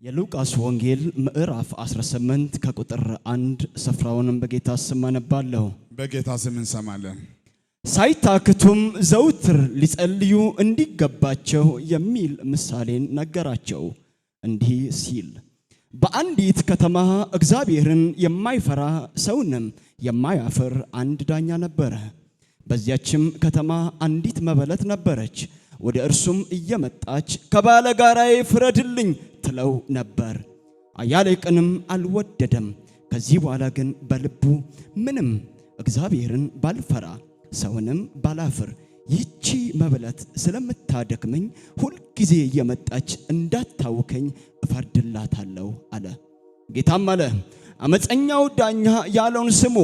የሉቃስ ወንጌል ምዕራፍ 18 ከቁጥር 1 ስፍራውንም በጌታ ስም አነባለሁ። በጌታ ስም እንሰማለን። ሳይታክቱም ዘውትር ሊጸልዩ እንዲገባቸው የሚል ምሳሌን ነገራቸው። እንዲህ ሲል በአንዲት ከተማ እግዚአብሔርን የማይፈራ ሰውንም የማያፍር አንድ ዳኛ ነበረ። በዚያችም ከተማ አንዲት መበለት ነበረች። ወደ እርሱም እየመጣች ከባለጋራዬ ፍረድልኝ ትለው ነበር። አያሌ ቀንም አልወደደም። ከዚህ በኋላ ግን በልቡ ምንም እግዚአብሔርን ባልፈራ ሰውንም ባላፍር ይህቺ መበለት ስለምታደክመኝ ሁልጊዜ እየመጣች እንዳታውከኝ እፈርድላታለሁ አለ። ጌታም አለ፣ አመፀኛው ዳኛ ያለውን ስሙ።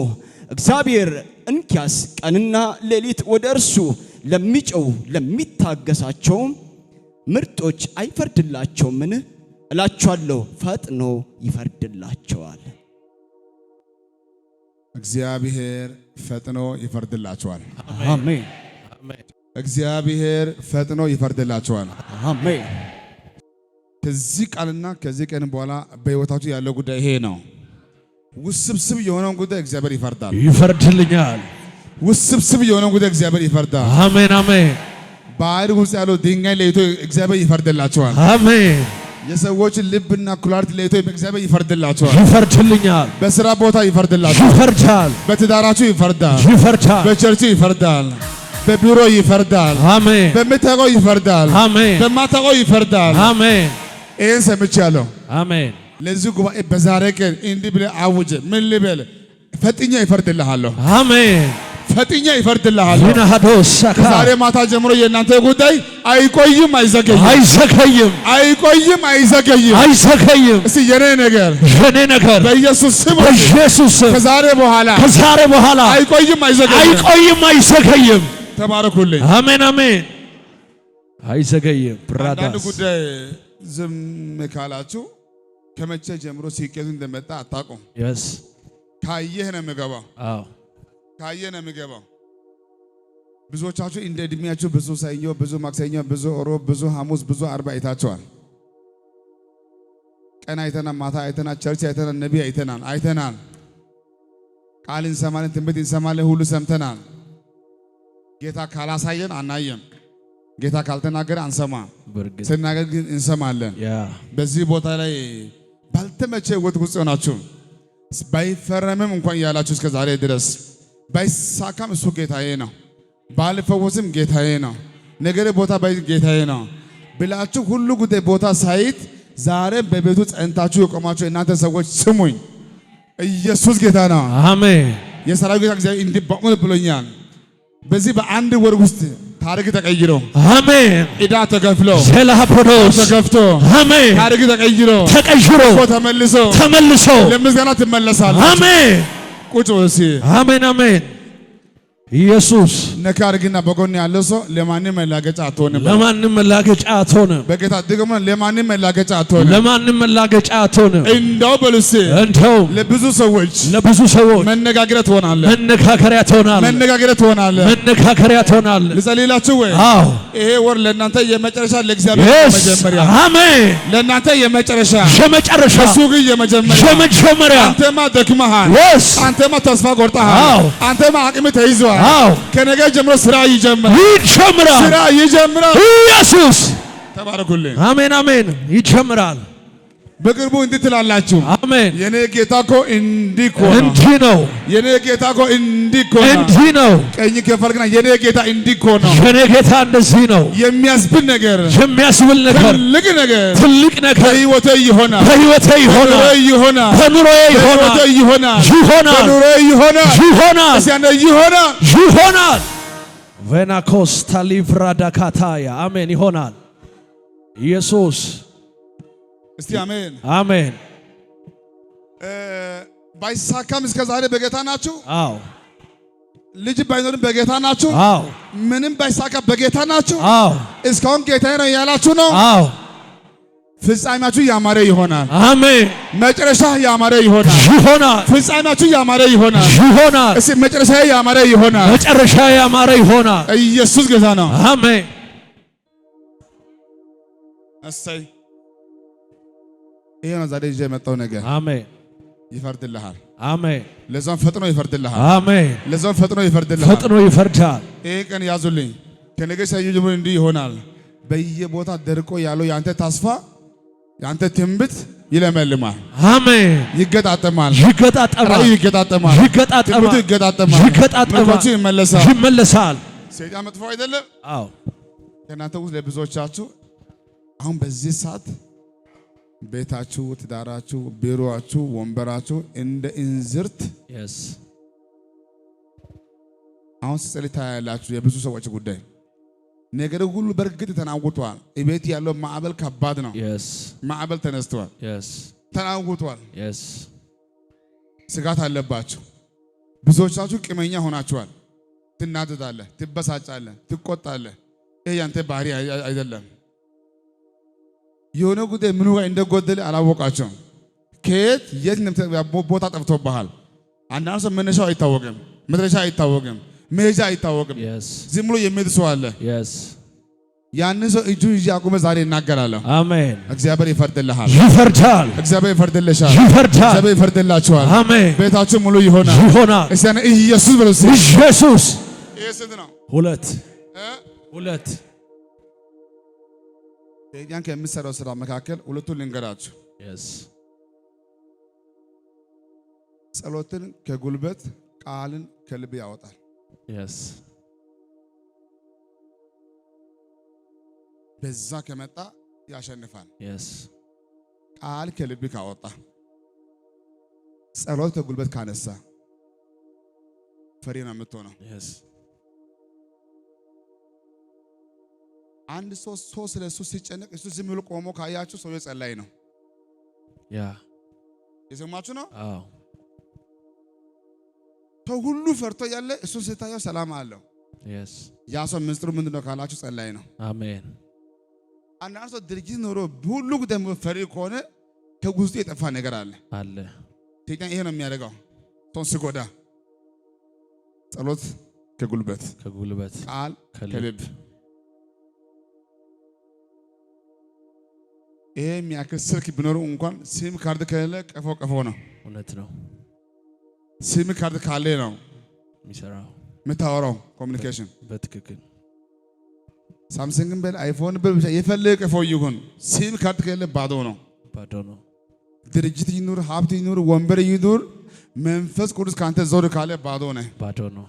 እግዚአብሔር እንኪያስ ቀንና ሌሊት ወደ እርሱ ለሚጮው ለሚታገሳቸው ምርጦች አይፈርድላቸውምን? እላችኋለሁ ፈጥኖ ይፈርድላቸዋል። እግዚአብሔር ፈጥኖ ይፈርድላቸዋል። አሜን። እግዚአብሔር ፈጥኖ ይፈርድላቸዋል። አሜን። ከዚህ ቃልና ከዚህ ቀን በኋላ በሕይወታችሁ ያለው ጉዳይ ይሄ ነው። ውስብስብ የሆነውን ጉዳይ እግዚአብሔር ይፈርዳል። ይፈርድልኛል። ውስብስብ የሆነውን ጉዳይ እግዚአብሔር ይፈርዳል። አሜን አሜን። ባህር ውስጥ ያለው ድንጋይ ለይቶ እግዚአብሔር ይፈርድላቸዋል። አሜን። የሰዎችን ልብና ኩላሊት ለይቶ እግዚአብሔር ይፈርድላቸዋል። ይፈርድልኛል። በስራ ቦታ ይፈርድላቸዋል። ይፈርዳል። በትዳራችሁ ይፈርዳል። ይፈርዳል። በቸርቹ ይፈርዳል። በቢሮ ይፈርዳል። አሜን። በምታውቀው ይፈርዳል። አሜን። በማታውቀው ይፈርዳል። አሜን። ይህን ሰምቻለሁ። አሜን። ለዚህ ጉባኤ በዛሬ ቀን እንዲህ ብለህ አውጀ። ምን ልበል? ፈጥኜ ይፈርድልሃለሁ። አሜን። ፈጥኜ ይፈርድልሃለሁ። ዛሬ ማታ ጀምሮ የእናንተ ጉዳይ አይቆይም፣ አይዘገይም። አይዘገይም፣ አይቆይም፣ አይዘገይም። አይዘገይም። እስቲ የኔ ነገር በኢየሱስ ስም ከዛሬ በኋላ አይቆይም፣ አይዘገይም። አይቆይም፣ አይዘገይም። ተባረኩልኝ። አሜን አሜን። አይዘገይም። አንዳንድ ጉዳይ ዝም ካላችሁ ከመቼ ጀምሮ ሲቄቱ እንደመጣ አታውቁም። ካየህ ነው የምገባው። አዎ ካየህ ነው የምገባው። ብዙዎቻችሁ እንደ እድሜያችሁ ብዙ ሰኞ፣ ብዙ ማክሰኞ፣ ብዙ ሮብ፣ ብዙ ሐሙስ፣ ብዙ አርብ አይታችኋል። ቀን አይተናል፣ ማታ አይተናል፣ ቸርች አይተናል፣ ነቢይ አይተናል። ቃል እንሰማለን፣ ትንቢት እንሰማለን፣ ሁሉ ሰምተናል። ጌታ ካላሳየን አናየም። ጌታ ካልተናገረ አንሰማ። ስናገር ግን እንሰማለን። በዚህ ቦታ ላይ ባልተመቸ ሕይወት ውስጥ ሆናችሁ ባይፈረምም እንኳን ያላችሁ እስከ ዛሬ ድረስ ባይሳካም እሱ ጌታዬ ነው፣ ባልፈወስም ጌታዬ ነው፣ ነገር ቦታ ባይ ጌታዬ ነው ብላችሁ ሁሉ ጉዳይ ቦታ ሳይት ዛሬ በቤቱ ጸንታችሁ የቆማችሁ እናንተ ሰዎች ስሙኝ፣ ኢየሱስ ጌታ ነው። አሜን። የሰራዊት ጌታ እግዚአብሔር እንዲባቁን ብሎኛል። በዚህ በአንድ ወር ውስጥ ታሪክ ተቀይሮ፣ አሜን። ዕዳ ተከፍሎ ዘላፖዶስ ተከፍቶ፣ አሜን። ታሪክ ተቀይሮ ተመልሶ ለምስጋና ትመለሳለህ። አሜን። ቁጭ ወሲ አሜን አሜን። ኢየሱስ ነካ አድርግና በጎን ያለው ሰው ለማንም መላገጫ አትሆንም። ለማንም መላገጫ አትሆንም። በጌታ ደግሞ ለማንም መላገጫ አትሆንም። ለማንም መላገጫ አትሆንም። እንደው በሉሲ እንደው ለብዙ ሰዎች መነጋገሪያ ትሆናለህ። መነጋገሪያ ትሆናለህ። ልጸልይላችሁ ወይ? አዎ። ይሄ ወር ለእናንተ የመጨረሻ፣ ለእግዚአብሔር የመጀመሪያ። አሜን። ለእናንተ የመጨረሻ፣ እሱ ግን የመጀመሪያ። አንተማ ደክመሃል። አንተማ ተስፋ ቆርጠሃል። አንተማ አቅም ተይዟል። ከነገ ጀምሮ ስራ ይጀምራል። ኢየሱስ ተባረኩልኝ። አሜን አሜን። ይጀምራል። በቅርቡ እንዲህ ትላላችሁ። አሜን። የኔ ጌታ እኮ እንዲህ ነው። የኔ ጌታ እኮ እንዲህ ነው። ቀኝ ከፈልግና የኔ ጌታ እንዲህ ነው። የኔ ጌታ እንደዚህ ነው። የሚያስብል ነገር ትልቅ ነገር በሕይወቴ ይሆናል። በኑሮዬ ይሆናል። ቬናኮስታ ሊቭራዳ ካታያ አሜን። ይሆናል። ኢየሱስ እስቲ አሜን አሜን። ባይሳካም እስከ ዛሬ በጌታ ናችሁ? አዎ። ልጅ ባይኖርም በጌታ ናችሁ? አዎ። ምንም ባይሳካ በጌታ ናችሁ? አዎ። እስካሁን ጌታዬ ነው ያላችሁ ነው? አዎ። ፍጻሜያችሁ ያማረ ይሆናል። አሜን። መጨረሻ ያማረ ይሆናል። ፍጻሜያችሁ ያማረ ይሆናል። እስቲ መጨረሻ ያማረ ይሆናል። ኢየሱስ ጌታ ነው። አሜን። እሰይ ይሄ ነው ዛሬ ይዤ የመጣው ነገር። አሜን። ይፈርድልሃል። አሜን። ለዛም ፈጥኖ ይፈርድልሃል። አሜን። ለዛም ፈጥኖ ይፈርድልሃል። ፈጥኖ ይፈርዳል። ይሄ ቀን ያዙልኝ። ከነገ ሰኞ ጀምሮ እንዲህ ይሆናል። በየቦታ ደርቆ ያለው ያንተ ተስፋ ያንተ ትንቢት ይለመልማል። አሜን። ይገጣጠማል። ይገጣጠማል። ይገጣጠማል። ይገጣጠማል። ትንቢቱ ይገጣጠማል። ይገጣጠማል። ይመለሳል። ይመለሳል። ሰይጣን መጥፎ አይደለም። አዎ ከእናንተ ውስጥ ለብዙዎቻችሁ አሁን በዚህ ሰዓት ቤታችሁ፣ ትዳራችሁ፣ ቢሮአችሁ፣ ወንበራችሁ እንደ እንዝርት አሁን ሲጸልይ ታያላችሁ። የብዙ ሰዎች ጉዳይ ነገር ሁሉ በእርግጥ ተናውጧል። ቤት ያለው ማዕበል ከባድ ነው። ማዕበል ተነስቷል፣ ተናውጧል። ስጋት አለባችሁ። ብዙዎቻችሁ ቂመኛ ሆናችኋል። ትናደዳለህ፣ ትበሳጫለህ፣ ትቆጣለህ። ይሄ ያንተ ባህሪ አይደለም። የሆነ ጉዳይ ምኑ ጋር እንደጎደለ አላወቃቸውም። ከየት የት ቦታ ጠፍቶብሃል። አንዳንድ ሰው መነሻው አይታወቅም፣ መድረሻ አይታወቅም፣ መሄጃ አይታወቅም። ዝም ብሎ የሚሄድ ሰው አለ። ያንን ሰው እጁን ይዤ አቁመ ዛሬ እናገራለሁ። አሜን። እግዚአብሔር ይፈርድልሃል፣ ይፈርዳል። እግዚአብሔር ይፈርድልሻል፣ ይፈርዳል። እግዚአብሔር ይፈርድላችኋል። አሜን። ቤታችሁ ሙሉ ይሆናል። እስቲ ኢየሱስ በሉ። ኢየሱስ ይሄ ስንት ነው? ሁለት። ያን ከሚሰራው ስራ መካከል ሁለቱን ልንገራችሁ። ጸሎትን ከጉልበት ቃልን ከልብ ያወጣል። በዛ ከመጣ ያሸንፋል። ቃል ከልብ ካወጣ ጸሎት ከጉልበት ካነሳ ፈሪ ነው የምትሆነው። አንድ ሰው ስለሱ ሲጨነቅ እሱ ዝም ብሎ ቆሞ ካያችሁ ሰው የጸላይ ነው። የሰማችሁ ነው። ሰው ሁሉ ፈርቶ ያለ እሱ ስታየው ሰላም አለው። ያ ሰው ምስጢሩ ምንድነው ካላችሁ ጸላይ ነው። አሜን። አንዳንድ ሰው ድርጅት ኖሮ ሁሉ ደግሞ ፈሪ ከሆነ ከውስጡ የጠፋ ነገር አለ። ሰይጣን ይሄ ነው የሚያደርገው ሰውን ሲጎዳ። ጸሎት ከጉልበት ቃል ከልብ ይሄ የሚያክል ስልክ ቢኖር እንኳን ሲም ካርድ ከሌለ ቀፎ ነው። እውነት ነው። ሲም ካርድ ካለ ነው የሚሰራው የምታወራው ኮሙኒኬሽን በትክክል። ሳምሰንግን በል አይፎን በል ብቻ የፈለገ ቀፎ ይሁን ሲም ካርድ ከሌለ ባዶ ነው። ድርጅት ይኑር፣ ሀብት ይኑር፣ ወንበር ይኑር፣ መንፈስ ቅዱስ ካንተ ዘውድ ካለ ባዶ ነው።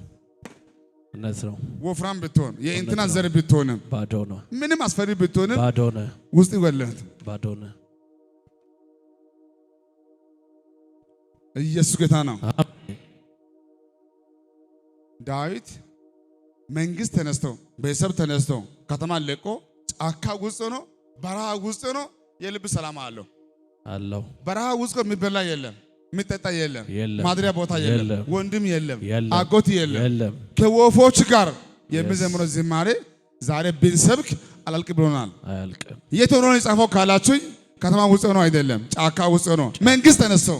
እውነት ነው። ወፍራም ብትሆን የእንትና ዘር ብትሆን ባዶ ነው። ምንም አስፈሪ ብትሆን ባዶ ነው። ውስጥ ይወለድ ባዶ ነው። ኢየሱስ ጌታ ነው። ዳዊት መንግስት ተነስቶ ቤተሰብ ተነስቶ ከተማ ለቆ ጫካ ውስጥ ነው፣ በረሃ ውስጥ ነው። የልብ ሰላም አለው። በረሃ ውስጥ የሚበላ የለም፣ የሚጠጣ የለም፣ ማድሪያ ቦታ የለም፣ ወንድም የለም፣ አጎት የለም። ከወፎች ጋር የሚዘምረው ዝማሬ ዛሬ ብንሰብክ አላልቅ ብሎናል። የት ሆኖ ነው የጻፈው ካላችሁኝ፣ ከተማ ውስጥ ነው አይደለም፣ ጫካ ውስጥ ነው። መንግስት ተነስቶ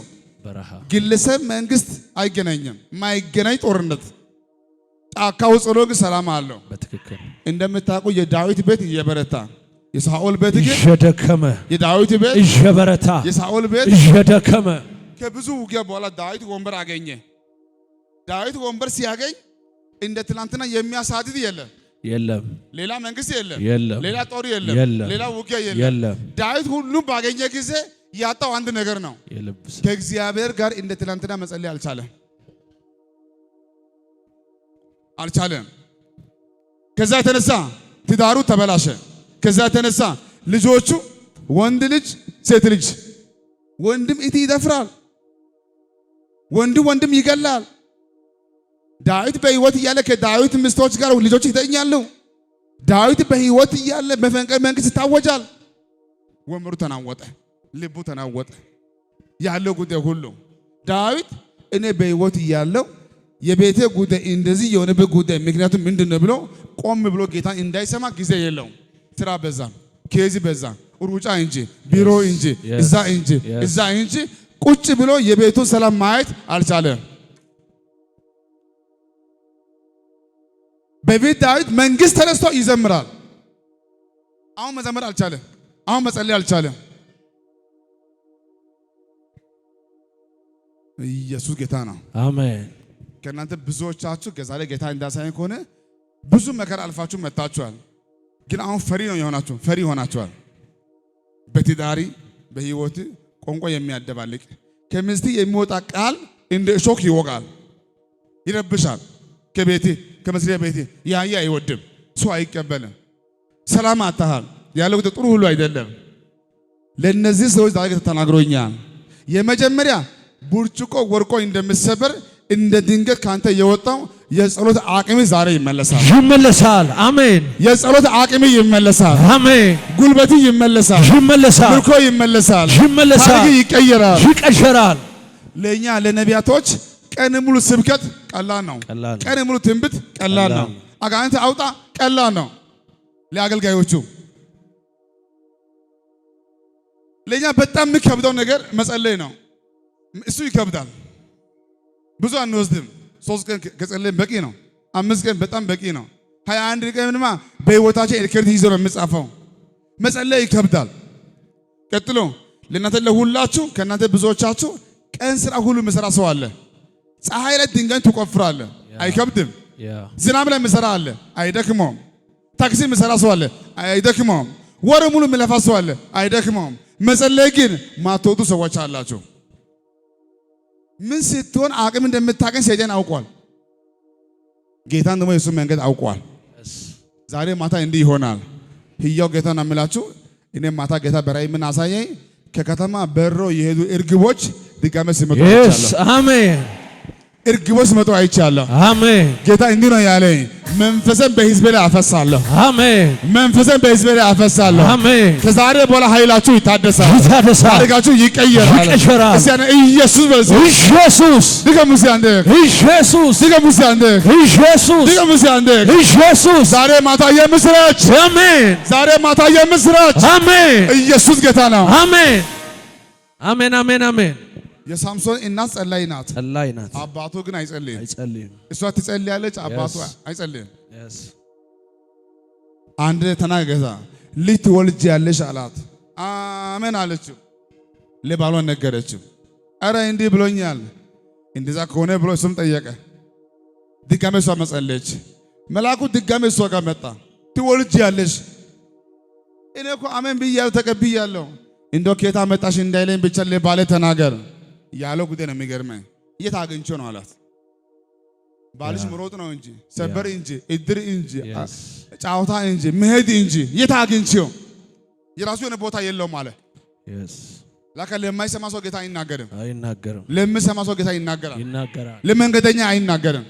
ግለሰብ መንግስት አይገናኝም። የማይገናኝ ጦርነት ጫካ ውስጥ ነው፣ ግን ሰላም አለው። እንደምታውቁ የዳዊት ቤት እየበረታ የሳኦል ቤት ግን እየደከመ፣ የዳዊት ቤት እየበረታ የሳኦል ቤት እየደከመ። ከብዙ ውጊያ በኋላ ዳዊት ወንበር አገኘ። ዳዊት ወንበር ሲያገኝ እንደ ትናንትና የሚያሳድድ የለም፣ ሌላ መንግስት የለም፣ ሌላ ጦር የለም፣ ሌላ ውጊያ የለም። ዳዊት ሁሉም ባገኘ ጊዜ ያጣው አንድ ነገር ነው። ከእግዚአብሔር ጋር እንደ ትናንትና መጸለይ አልቻለም። ከዛ የተነሳ ትዳሩ ተበላሸ። ከዛ የተነሳ ልጆቹ ወንድ ልጅ ሴት ልጅ፣ ወንድም እህት ይደፍራል፣ ወንድም ይገላል። ዳዊት በህይወት እያለ ከዳዊት ሚስቶች ጋር ልጆች ይተኛሉ። ዳዊት በህይወት እያለ መፈንቅለ መንግስት ይታወጃል። ወንበሩ ተናወጠ፣ ልቡ ተናወጠ፣ ያለው ጉዳይ ሁሉ። ዳዊት እኔ በህይወት እያለው የቤቴ ጉዳይ እንደዚህ የሆነበት ጉዳይ ምክንያቱም ምንድነው ብሎ ቆም ብሎ ጌታን እንዳይሰማ ጊዜ የለውም። ስራ በዛ፣ ኬዚ በዛ፣ ሩጫ እንጂ ቢሮ እንጂ እዛ እንጂ ቁጭ ብሎ የቤቱ ሰላም ማየት አልቻለም። በቤት ዳዊት መንግስት ተነስቶ ይዘምራል። አሁን መዘመር አልቻለም። አሁን መጸለይ አልቻለም። ኢየሱስ ጌታ ነው። አሜን። ከእናንተ ብዙዎቻችሁ ከዛሬ ጌታ እንዳሳየን ከሆነ ብዙ መከራ አልፋችሁ መጣችኋል። ግን አሁን ፈሪ ነው የሆናችሁ፣ ፈሪ ሆናችኋል። በትዳሪ በህይወት ቋንቋ የሚያደባልቅ ከሚስት የሚወጣ ቃል እንደ እሾክ ይወጋል፣ ይረብሻል። ከቤቴ ከመስሪያ ቤቴ ያያ አይወድም፣ ሰው አይቀበልም። ሰላም አጣሃል፣ ያለው ጥሩ ሁሉ አይደለም። ለነዚህ ሰዎች ዛሬ ተናግሮኛል። የመጀመሪያ ቡርጭቆ ወርቆ እንደምሰበር እንደ ድንገት ካንተ የወጣው የጸሎት አቅም ዛሬ ይመለሳል፣ ይመለሳል። አሜን። የጸሎት አቅም ይመለሳል። አሜን። ጉልበት ይመለሳል፣ ይመለሳል። ምርኮ ይመለሳል፣ ይመለሳል። ታሪክ ይቀየራል፣ ይቀየራል። ለኛ ለነቢያቶች ቀን ሙሉ ስብከት ቀላል ነው። ቀን ሙሉ ትንቢት ቀላል ነው። አጋንንት አውጣ ቀላል ነው። ለአገልጋዮቹ ለኛ በጣም የሚከብደው ነገር መጸለይ ነው። እሱ ይከብዳል። ብዙ አንወስድም። 3 ቀን ከጸለይን በቂ ነው። 5 ቀን በጣም በቂ ነው። 21 ቀንማ በህይወታችን ሪከርድ ይዞ ነው የሚጻፈው። መጸለይ ይከብዳል። ቀጥሎ ለእናንተ ለሁላችሁ ከእናንተ ብዙዎቻችሁ ቀን ስራ ሁሉ የሚሰራ ሰው አለ። ፀሐይ ላይ ድንጋይ ትቆፍራለህ፣ አይከብድም። ዝናብ ላይ የሚሰራ አለ፣ አይደክመውም። ታክሲ የሚሰራ ሰው አለ፣ አይደክመውም። ወር ሙሉ የሚለፋ ሰው አለ፣ አይደክመውም። መጸለይ ግን ማትወዱ ሰዎች አላችሁ። ምን ስትሆን አቅም እንደምታገኝ ሰይጣን አውቋል። ጌታን ደግሞ የሱ መንገድ አውቋል። ዛሬ ማታ እንዲህ ይሆናል። ህያው ጌታ ነው የምላችሁ። እኔ ማታ ጌታ በራእይ ምን አሳየኝ? ከከተማ በሮ የሄዱ እርግቦች ድጋሜ ሲመጡ አይቻለሁ። አሜን። እርግቦች ሲመጡ አይቻለሁ። አሜን። ጌታ እንዲህ ነው ያለኝ፣ መንፈስን በህዝቤ ላይ አፈሳለሁ። አሜን። መንፈስን በህዝቤ ላይ አፈሳለሁ። አሜን። ከዛሬ በኋላ ኃይላችሁ ይታደሳል፣ ታሪካችሁ ይቀየራል። እስቲ ኢየሱስ በዚህ ኢየሱስ ድገሙ። እስቲ አንዴ ኢየሱስ ድገሙ። እስቲ አንዴ ኢየሱስ ድገሙ። እስቲ አንዴ ኢየሱስ። ዛሬ ማታ የምስራች። አሜን። ዛሬ ማታ የምስራች። አሜን። ኢየሱስ ጌታ ነው። አሜን። አሜን። አሜን። አሜን። የሳምሶን እናት ጸላይ ናት፣ አባቱ ግን አይጸልይም። እሷ ትጸልያለች፣ አባቱ አይጸልይም። አንድ ተናገዛ ልጅ ትወልጃለሽ አላት። አሜን አለችው። ለባሏ ነገረችው። አረ እንዲህ ብሎኛል። እንደዛ ከሆነ ብሎ እሱም ጠየቀ። ድጋሜ እሷ መጸለየች። መልአኩ ድጋሜ እሷ ጋር መጣ። ትወልጃለሽ። እኔ እኮ አሜን ብያለሁ፣ ተቀብያለሁ። እንደው ከየት መጣሽ እንዳይለኝ ብቻ ለባለ ተናገር ያለው ጉዳይ ነው የሚገርመኝ። የት አግኝቼው ነው አላት። ባልሽ ምሮጥ ነው እንጂ ሰበር እንጂ እድር እንጂ ጫውታ እንጂ መሄድ እንጂ የት አግኝቼው? የራሱ የሆነ ቦታ የለውም አለ። ላከ ለማይሰማ ሰው ጌታ አይናገርም። ለሚሰማ ሰው ጌታ ይናገራል። ለመንገደኛ አይናገርም።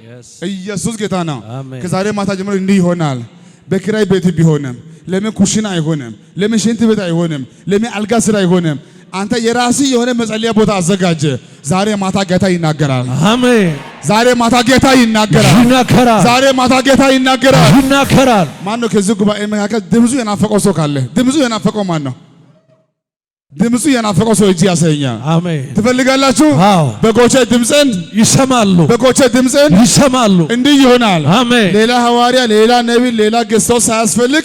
ኢየሱስ ጌታ ነው። ከዛሬ ማታ ጀምሮ እንዲህ ይሆናል። በኪራይ ቤት ቢሆንም ለምን ኩሽና አይሆንም? ለምን ሽንት ቤት አይሆንም? ለምን አልጋ ስራ አይሆንም? አንተ የራስህ የሆነ መጸለያ ቦታ አዘጋጀ። ዛሬ ማታ ጌታ ይናገራል። አሜን። ዛሬ ማታ ጌታ ይናገራል። ዛሬ ማታ ጌታ ይናገራል። ማን ነው ከዚህ ጉባኤ መካከል ድምፁ የናፈቀው ሰው ካለ? ድምፁ የናፈቀው ማን ነው? ድምፁ የናፈቀው ሰው እጅ ያሳየኛል። አሜን። ትፈልጋላችሁ? በጎቼ ድምፅን ይሰማሉ። በጎቼ ድምፅን ይሰማሉ። እንዲህ ይሆናል። አሜን። ሌላ ሐዋርያ፣ ሌላ ነቢይ፣ ሌላ ገስታው ሳያስፈልግ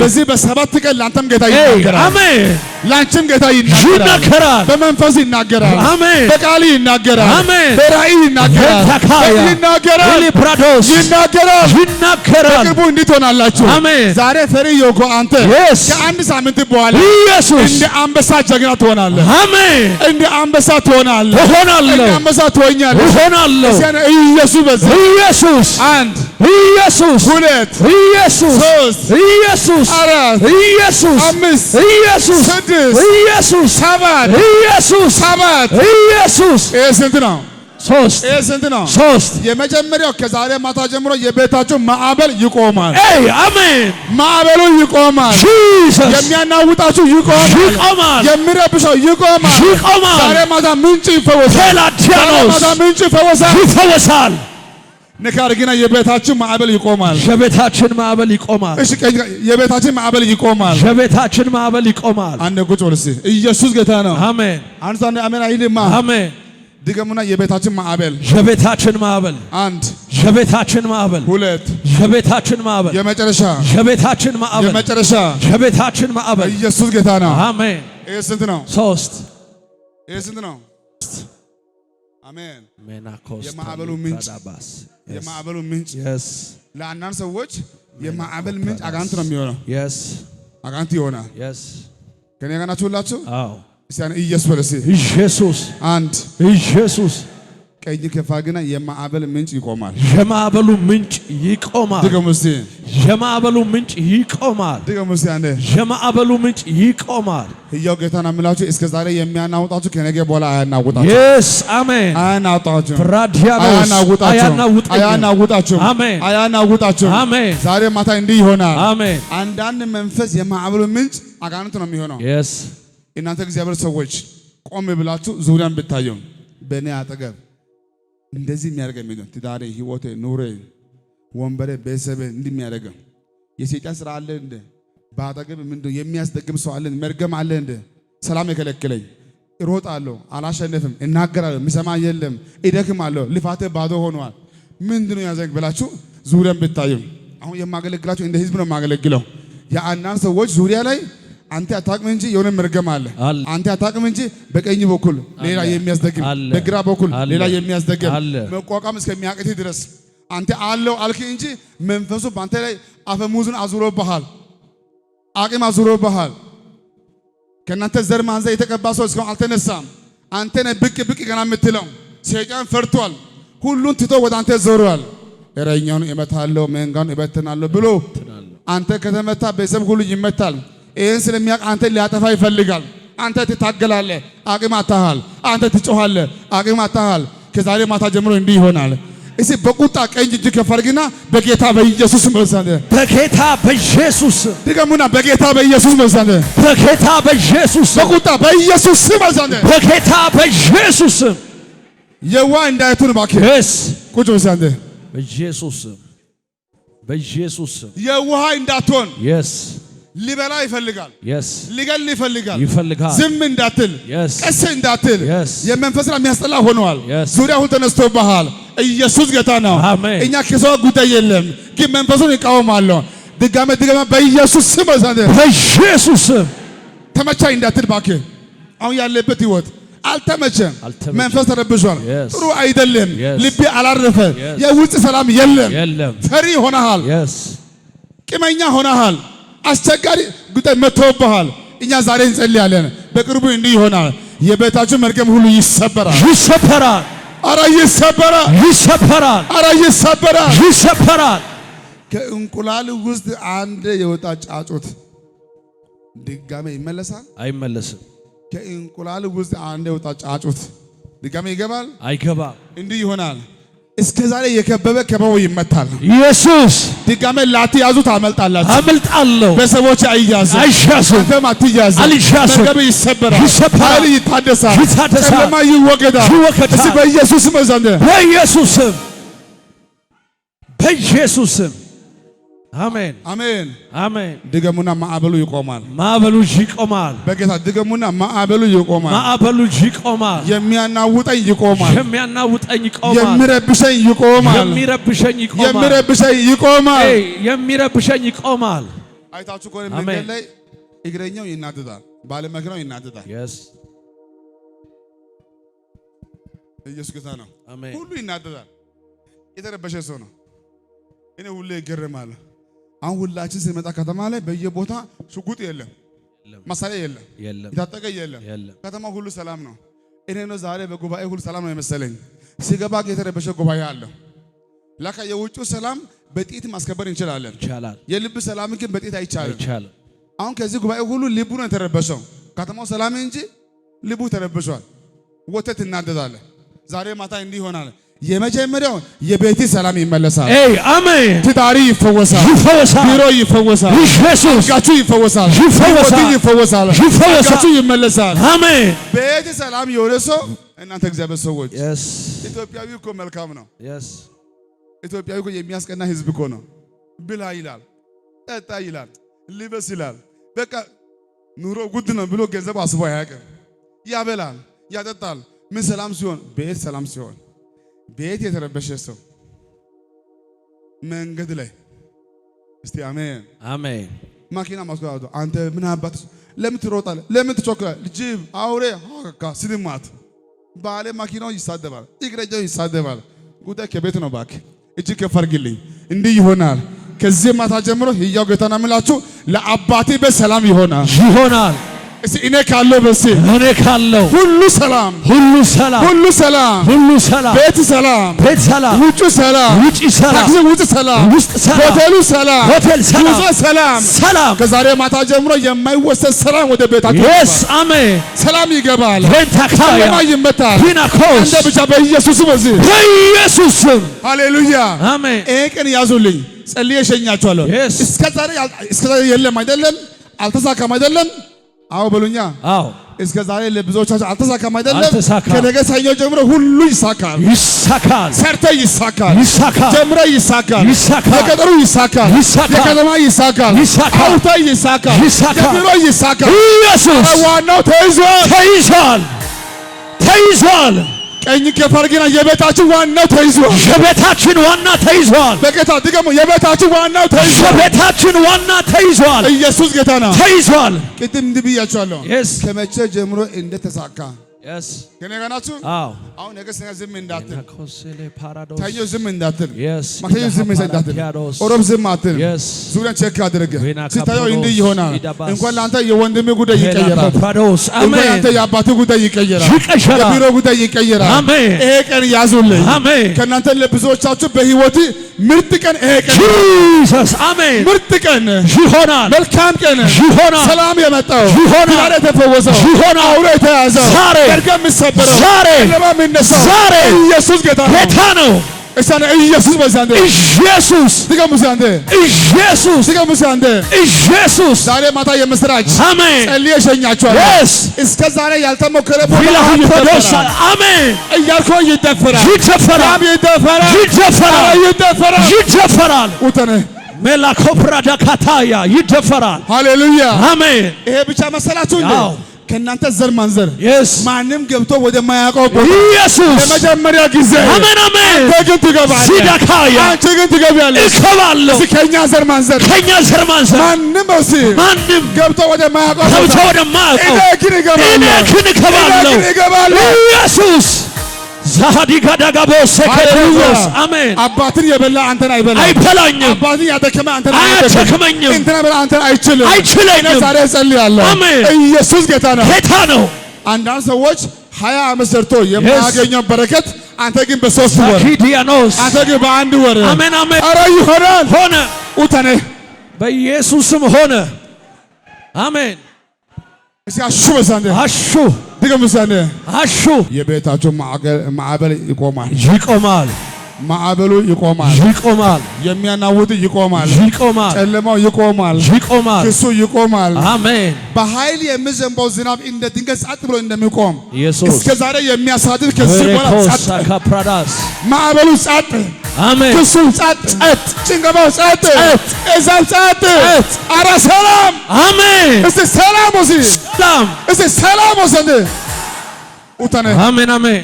በዚህ በሰባት ቀን ላንተም ጌታ ይናገራል። አሜን። ላንቺም ጌታ ይናገራል። በመንፈስ ይናገራል። አሜን። በቃል ይናገራል። አሜን። በራእይ ይናገራል። ይናገራል። በቅርቡ እንዲህ ትሆናላችሁ። አሜን። ዛሬ ፈሪ የሆንክ አንተ ከአንድ ሳምንት በኋላ እንደ አንበሳ ጀግና ትሆናለህ። አሜን። እንደ አንበሳ ትሆናለህ። እንደ አንበሳ ትሆኛለህ። ኢየሱስ በዚህ ኢየሱስ አንድ ኢየሱስ ሁለት ኢየሱስ ሶስት ኢየሱስ አራት ኢየሱስ አምስት ኢየሱስ ስድስት ኢየሱስ ሰባት ኢየሱስ ኢየሱስ። ይሄ ስንት ነው? ሶስት። ይሄ ስንት ነው? ሶስት። የመጀመሪያው ከዛሬ ማታ ጀምሮ የቤታችሁ ማዕበል ይቆማል። አሜን። ማዕበሉ ይቆማል። የሚያናውጣችሁ ይቆማል። የሚረብሸው ይቆማል። ዛሬ ማታ ምንጭ ይፈወሳል። ምንጭ ይፈወሳል። ንካር ግን የቤታችን ማዕበል ይቆማል። የቤታችን ማዕበል ይቆማል። እሺ የቤታችን ማዕበል ይቆማል። የቤታችን ማዕበል ይቆማል። አንድ ቁጭ ብለህ ኢየሱስ ጌታ ነው። አሜን። አንተ አሜን አይልማ። አሜን። ድገሙና የቤታችን ማዕበል አንድ የቤታችን ማዕበል ሁለት የቤታችን ማዕበል የቤታችን ማዕበል ኢየሱስ ጌታ ነው። አሜን። ይሄ ስንት ነው? ሶስት። ይሄ ስንት ነው? አሜን። ሜናኮስ የማዕበሉ ምንጭ የማዕበሉ ምንጭ ለአንዳንድ ሰዎች የማዕበል ምንጭ አጋንንት ነው የሚሆነው። አጋንንት ይሆናል። ከኔ ጋር ናችሁ ሁላችሁ? አዎ። እስቲ ኢየሱስ በለሲ ኢየሱስ አንድ ኢየሱስ ቀኝ ከፋግና የማዕበል ምንጭ ይቆማል። የማዕበሉ ምንጭ ይቆማል። ድገሙ እስቲ የማዕበሉ ምንጭ ይቆማል። ድገሙ እስቲ አንዴ የማዕበሉ ምንጭ ይቆማል። ሕያው ጌታን አምላችሁ እስከ ዛሬ የሚያናውጣችሁ ከነገ በኋላ አያናውጣችሁ። ኢየሱስ አሜን። አያናውጣችሁ ፍራዲያኖስ አያናውጣችሁ አሜን። አያናውጣችሁ አሜን። ዛሬ ማታ እንዲህ ይሆናል አሜን። አንዳንድ መንፈስ የማዕበሉ ምንጭ አጋንንት ነው የሚሆነው። ኢየሱስ እናንተ እግዚአብሔር ሰዎች ቆም ብላችሁ ዙሪያን ብታዩ በእኔ አጠገብ እንደዚህ የሚያደርገው ምንድነው? ትዳሬ፣ ህይወቴ፣ ኑሬ፣ ወንበሬ፣ ቤተሰቤ እንዲህ የሚያደርገው የሰይጣን ስራ አለ እንደ ባጠገብ ምንድነው የሚያስደግም ሰው አለ? መርገም አለ እንደ ሰላም የከለከለኝ እሮጣለሁ፣ አላሸነፍም፣ እናገራለሁ፣ የሚሰማ የለም፣ እደክማለሁ፣ ልፋቴ ባዶ ሆኗል። ምንድነው ያዘኝ ብላችሁ ዙሪያን ብታዩ አሁን የማገለግላችሁ እንደ ህዝብ ነው የማገለግለው። የአንዳንድ ሰዎች ዙሪያ ላይ አንተ አታውቅም እንጂ የሆነ መርገም አለ። አንተ አታውቅም እንጂ በቀኝ በኩል ሌላ የሚያስደግም በግራ በኩል ሌላ የሚያስደግም መቋቋም እስከሚያቅት ድረስ አንተ አለው አልክ እንጂ መንፈሱ በአንተ ላይ አፈሙዝን አዙሮብሃል፣ አቅም አዙሮብሃል። ከእናንተ ዘር ማንዘር የተቀባ ሰው እስካሁን አልተነሳም። አንተ ነህ ብቅ ብቅ ገና የምትለው። ሰይጣን ፈርቷል፣ ሁሉን ትቶ ወደ አንተ ዞሯል። እረኛውን እመታለሁ መንጋውን እበትናለሁ ብሎ አንተ ከተመታ ቤተሰብ ሁሉ ይመታል። ይሄን ስለሚያውቅ አንተ ሊያጠፋ ይፈልጋል። አንተ ትታገላለህ፣ አቅም አታሃል። አንተ ትጮኻለህ፣ አቅም አታሃል። ከዛሬ ማታ ጀምሮ እንዲህ ይሆናል። እሺ በቁጣ ቀኝ እጅ ከፍ አድርግና በጌታ በኢየሱስ መልሳለ። በጌታ በኢየሱስ ድገሙና በጌታ በኢየሱስ መልሳለ። በጌታ በኢየሱስ በቁጣ በኢየሱስ መልሳለ። በጌታ በኢየሱስ የዋ እንዳይቱን እባክህ ቁጭ መልሳለ። በኢየሱስ በኢየሱስ የዋ እንዳትሆን ሊበላ ይፈልጋል። ሊገል ይፈልጋል። ዝም እንዳትል ቀስ እንዳትል የመንፈስራ የሚያስጠላ ሆነዋል። ዙሪያው ተነስቶብሃል። ኢየሱስ ጌታ ነው። እኛ ከሰው ጉዳይ የለም፣ ግን መንፈሱን ይቃወማለሁ። ድጋሜ በኢየሱስ ስም በኢየሱስ ስም ተመቻኝ እንዳትል እባክህ። አሁን ያለበት ህይወት አልተመቸም። መንፈስ ተረብሿል። ጥሩ አይደለም። ልቤ አላረፈ። የውስጥ ሰላም የለም። ፈሪ ሆነሃል። ቂመኛ ሆነሃል። አስቸጋሪ ጉዳይ መጥቶብሃል። እኛ ዛሬ እንጸልያለን። በቅርቡ እንዲህ ይሆናል። የቤታችሁ መርገም ሁሉ ይሰበራል። ይሰበራል። አረ ይሰበራል። ይሰበራል። አረ ይሰበራል። ይሰበራል። ከእንቁላል ውስጥ አንድ የወጣ ጫጩት ድጋሜ ይመለሳል? አይመለስም። ከእንቁላል ውስጥ አንድ የወጣ ጫጩት ድጋሜ ይገባል? አይገባም። እንዲህ ይሆናል። እስከ ዛሬ የከበበ ከበው ይመታል። ኢየሱስ ድጋሜ ላትያዙ ታመልጣላችሁ። አመልጣለሁ። በሰዎች አይያዙ አይሻሱ አንተም አትያዝ። መርገም ይሰበራል። ኃይል ይታደሳል። ጨለማ ይወገዳል። እስቲ በኢየሱስ ስም ዘንድ በኢየሱስ ስም በኢየሱስ ስም አሜን አሜን አሜን። ድገሙና ማዕበሉ ይቆማል። ማዕበሉ ይቆማል። በጌታ ድገሙና ማዕበሉ ይቆማል። ማዕበሉ ይቆማል። የሚያናውጠኝ ይቆማል። የሚያናውጠኝ ይቆማል። የሚረብሸኝ ይቆማል። የሚረብሸኝ ይቆማል። የሚረብሸኝ ይቆማል። የሚረብሸኝ ይቆማል። አይታችሁ ቆይ መንገድ ላይ እግረኛው ይናደዳል፣ ባለ መኪናው ይናደዳል። ኢየሱስ ጌታ ነው። ሁሉ ይናደዳል። የተረበሸ ሰው ነው። እኔ ሁሌ ይገርማለሁ። አሁን ሁላችን ስንመጣ ከተማ ላይ በየቦታ ሽጉጥ የለም፣ መሳሪያ የለም፣ የታጠቀ የለም። ከተማ ሁሉ ሰላም ነው። እኔ ነው ዛሬ በጉባኤ ሁሉ ሰላም ነው የመሰለኝ። ሲገባ የተረበሸ ጉባኤ አለ። ለካ የውጭው ሰላም በጥይት ማስከበር እንችላለን፣ የልብ ሰላም ግን በጥይት አይቻልም። አሁን ከዚህ ጉባኤ ሁሉ ልቡ ነው የተረበሸው። ከተማው ሰላም እንጂ ልቡ ተረበሸዋል። ወተት እናደዳለን። ዛሬ ማታ እንዲህ ይሆናል። የመጀመሪያው የቤት ሰላም ይመለሳል። አሜን። ትዳሪ ይፈወሳል። ቢሮ ይፈወሳል። ጋቹ ይፈወሳል። ይፈወሳል። ጋቹ ይመለሳል። አሜን። ቤት ሰላም የሆነ ሰው እናንተ እግዚአብሔር ሰዎች ኢትዮጵያዊ እኮ መልካም ነው። ኢትዮጵያዊ እኮ የሚያስቀና ህዝብ እኮ ነው። ብላ ይላል፣ ጠጣ ይላል፣ ልበስ ይላል። በቃ ኑሮ ጉድ ነው ብሎ ገንዘብ አስቦ አያውቅም። ያበላል፣ ያጠጣል። ምን ሰላም ሲሆን? ቤት ሰላም ሲሆን። ቤት የተረበሸ ሰው መንገድ ላይ እስቲ አሜን አሜን። ማኪና ማስቆጣቱ አንተ ምን አባት ለምን ትሮጣለህ? ለምን ትቾክላለህ? ጅብ፣ አውሬ፣ ሀካ፣ ስድማት ባለ መኪናው ይሳደባል፣ እግረኛው ይሳደባል። ጉዳይ ከቤት ነው። እባክህ እጅ ከፍ አድርግልኝ። እንዲህ ይሆናል። ከዚህ ማታ ጀምሮ ሕያው ጌታን አምላችሁ ለአባቴ በሰላም ይሆናል። እስቲ እኔ ካለው በሲ እኔ ካለው ሁሉ ሰላም፣ ሁሉ ሰላም፣ ሁሉ ሰላም፣ ሁሉ ሰላም፣ ቤት ሰላም፣ ቤት ሰላም፣ ውጭ ሰላም፣ ውጭ ሰላም፣ ታክሲ ውጭ ሰላም፣ ውስጥ ሰላም፣ ሆቴሉ ሰላም፣ ሆቴል ሰላም፣ ጉዞ ሰላም፣ ሰላም። ከዛሬ ማታ ጀምሮ የማይወሰድ ሰላም ወደ ቤታችሁ ኢየስ አሜን። ሰላም ይገባል። ቬንታካያ ጨለማ ይመታል። ቪናኮስ አንተ ብቻ በኢየሱስ በዚህ በኢየሱስ ስም ሃሌሉያ አሜን። ይሄ ቀን ያዙልኝ። ጸልዬ እሸኛችኋለሁ። እስከ ዛሬ የለም አይደለም፣ አልተሳካም አይደለም። አዎ በሉኛ። አዎ እስከ ዛሬ ለብዙዎቻችሁ አልተሳካም አይደለም። አልተሳካም። ከነገ ሰኞ ጀምሮ ሁሉ ይሳካል። ይሳካል፣ ሰርተ ይሳካል፣ ይሳካል፣ ጀምረ ይሳካል፣ ይሳካል፣ የገጠሩ ይሳካል፣ ይሳካል፣ የከተማ ይሳካል፣ ይሳካል፣ አውታ ይሳካል፣ ይሳካል፣ የቢሮ ይሳካል። ኢየሱስ ዋናው ተይዟል፣ ተይዟል፣ ተይዟል። ቀኝ ከፈርግና የቤታችሁ ዋናው ተይዟል። የቤታችን ዋና ተይዟል። በጌታ ድገሙ። የቤታችሁ ዋናው ተይዟል። የቤታችን ዋና ተይዟል። ኢየሱስ ጌታ ነው። ተይዟል። ቅድም እንዲህ ብያችኋለሁ። Yes. ከመቼ ጀምሮ እንደተሳካ Yes. ከኔ ጋር ናችሁ? አዎ አሁን ነገ ሰኛ ዝም እንዳትል፣ ኮሴሌ ፓራዶስ ታዮ ዝም እንዳትል፣ Yes. ማክሰኞ ዝም እንዳትል፣ ኦሮብ ዝም አትል። Yes. ዙሪያን ቼክ አድርግ። ቬና ሲታየው ካፕሮስ እንዲህ ይሆናል። ኢዳባስ እንኳን ለአንተ የወንድም ጉዳይ ይቀየራል። ፓራዶስ እንኳን አሜን። ለአንተ የአባት ጉዳይ ይቀየራል። ይቀየራል። የቢሮ ጉዳይ ይቀየራል። አሜን። ይሄ ቀን ያዙልኝ። አሜን። ከእናንተ ለብዙዎቻችሁ በህይወት ምርጥ ቀን ይሄ ቀን Jesus አሜን። ምርጥ ቀን ይሆናል። መልካም ቀን ይሆናል። ሰላም የመጣው ይሆናል። ዛሬ የተፈወሰው ይሆናል። አውሬ የተያዘው ዛሬ መርገም የሚሰበረው ዛሬ ጨለማ የሚነሳው ዛሬ ኢየሱስ ጌታ ነው። ጌታ ነው። እሳነ ኢየሱስ በዛንተ ኢየሱስ ድገሙ ሳንተ ኢየሱስ ድገሙ ሳንተ ኢየሱስ ዛሬ ማታ የምስራች አሜን። ጸልዬ እሸኛችኋለሁ። Yes. እስከ ዛሬ ያልተሞከረ ቦታ ቪላሃፖዶስ ይደፈራል። አሜን። እያልኩ ይደፈራል። ይደፈራል፣ ይደፈራል፣ ይደፈራል፣ ይደፈራል፣ ይደፈራል። ውተነ ሜላኮፕራዳ ካታያ ይደፈራል። ሃሌሉያ አሜን። ይሄ ብቻ መሰላችሁ እንዴ? አዎ። ከእናንተ ዘር ማንዘር Yes. ማንም ገብቶ ወደማያውቀው ቦታ ኢየሱስ ለመጀመሪያ ጊዜ አሜን፣ አሜን። አንተ ግን ትገባለህ። ሲዳካያ አንቺ ግን ትገቢያለሽ። እከባለሁ። እስኪ ከእኛ ዘር ማንዘር ከኛ ዘር ማንዘር ማንም እሲ ማንም ገብቶ ወደማያውቀው ገብቶ ቦታ ወደማያውቀው እኔ ግን እገባለሁ። እኔ ግን እከባለሁ። እኔ ግን እገባለሁ። ኢየሱስ ዛሃዲጋ ዳጋቦ ሰከቶስ አሜን። አባትን የበላ አንተን አይበላም። አይበላኝም፣ አባትን ያደከመ አንተን አያደክመኝም፣ እንትና በላ አንተን አይችልም። አይችለኝም። እኔ ዛሬ እጸልያለሁ። አሜን። ኢየሱስ ጌታ ነው። ጌታ ነው። አንዳንድ ሰዎች 20 ዓመት ሰርቶ የማያገኘው በረከት አንተ ግን በ3 ወር፣ ኪዲያኖስ አንተ ግን በ1 ወር አሜን፣ አሜን። ኧረ ይሆናል። ሆነ፣ ኡተኔ በኢየሱስም ሆነ። አሜን። እስኪ አሹ በዛንደ አሹ ድገም በዛንደ አሹ የቤታቸው ማዕበል ይቆማል። ይቆማል፣ ማዕበሉ ይቆማል። ይቆማል፣ የሚያናውጥ ይቆማል። ይቆማል፣ ጨለማው ይቆማል። ይቆማል። ክሱ ይቆማል። አሜን። በኃይል የሚዘንበው ዝናብ እንደ ድንገት ጸጥ ብሎ እንደሚቆም ኢየሱስ እስከ ዛሬ የሚያሳድር ከዚህ በኋላ ጸጥ፣ ካፕራዳስ ማዕበሉ ጸጥ፣ አሜን። ክሱ ጸጥ፣ ጭንገባው ጸጥ፣ እዛም ጸጥ። ኧረ ሰላም አሜን። እስቲ ሰላም ወሲ ሰላም እስቲ ሰላም ወሰደ ኡተነ አሜን፣ አሜን።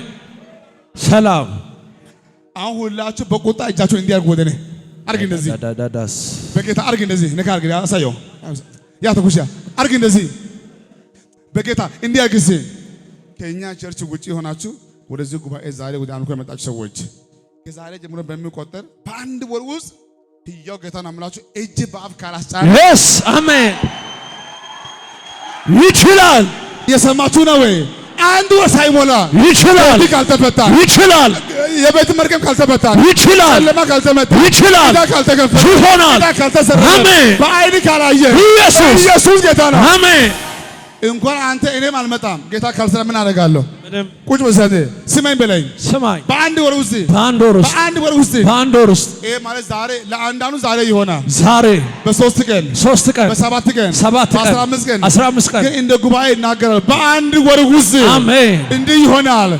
ሰላም አሁን ሁላችሁ በቁጣ እጃችሁን እንዲያርጉ ወደ እኔ አርግ፣ እንደዚህ ዳዳዳስ በጌታ አርግ፣ እንደዚህ ነካ አርግ፣ አሳየው ያ ተኩሻ አርግ፣ እንደዚህ በጌታ እንዲያርግ። እስኪ ከእኛ ቸርች ውጪ ሆናችሁ ወደዚህ ጉባኤ ዛሬ ወደ አምልኮ የመጣችሁ ሰዎች ከዛሬ ጀምሮ በሚቆጠር በአንድ ወር ውስጥ ሕያው ጌታን አምላችሁ እጅ በአፍ ካላስጫነ Yes አሜን። ይችላል። የሰማችሁ ነው ወይ? አንድ ወር ሳይሞላ ይችላል፣ ካልተፈታ ይችላል፣ የቤት መርገም ካልተፈታ ይችላል፣ ጨለማ ካልተመታ ይችላል፣ ዕዳ ካልተከፈለ ይሆናል፣ ዕዳ ካልተሰረዘ አሜን። በዓይን ካላየ ኢየሱስ ጌታ ነው። አሜን። እንኳን አንተ እኔም አልመጣም ጌታ ካልሰራ ምን አደርጋለሁ? ምንም። ቁጭ በሰኔ ስማኝ በለኝ። ስማኝ። በአንድ ወር ውስጥ በአንድ ወር ውስጥ በአንድ ወር ውስጥ በአንድ ወር ውስጥ ይሄ ማለት ዛሬ ለአንዳንዱ ዛሬ ይሆናል። ዛሬ በ3 ቀን 3 ቀን በ7 ቀን 7 ቀን በ15 ቀን 15 ቀን ግን እንደ ጉባኤ ይናገራል። በአንድ ወር ውስጥ አሜን። እንዲህ ይሆናል።